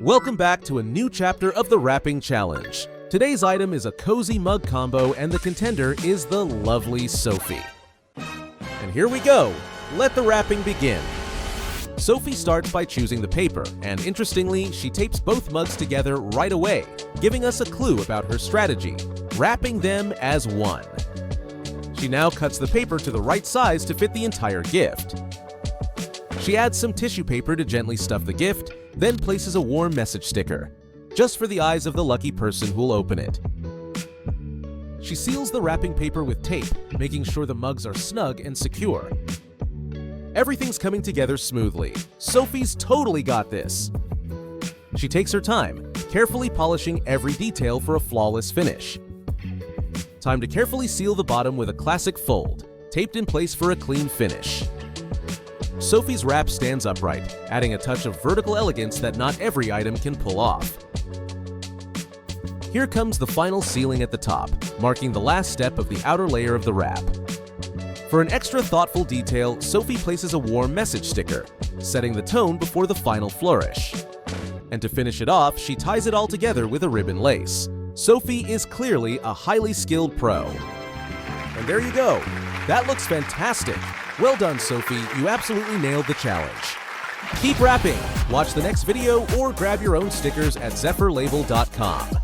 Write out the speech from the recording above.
Welcome back to a new chapter of the wrapping challenge. Today's item is a cozy mug combo and the contender is the lovely Sophie. And here we go! Let the wrapping begin. Sophie starts by choosing the paper, and interestingly, she tapes both mugs together right away, giving us a clue about her strategy, wrapping them as one. She now cuts the paper to the right size to fit the entire gift. She adds some tissue paper to gently stuff the gift, then places a warm message sticker, just for the eyes of the lucky person who'll open it. She seals the wrapping paper with tape, making sure the mugs are snug and secure. Everything's coming together smoothly. Sophie's totally got this. She takes her time, carefully polishing every detail for a flawless finish. Time to carefully seal the bottom with a classic fold, taped in place for a clean finish. Sophie's wrap stands upright, adding a touch of vertical elegance that not every item can pull off. Here comes the final sealing at the top, marking the last step of the outer layer of the wrap. For an extra thoughtful detail, Sophie places a warm message sticker, setting the tone before the final flourish. And to finish it off, she ties it all together with a ribbon lace. Sophie is clearly a highly skilled pro. And there you go! That looks fantastic! Well done, Sophie, you absolutely nailed the challenge. Keep wrapping, watch the next video, or grab your own stickers at Zephyr-Label.com.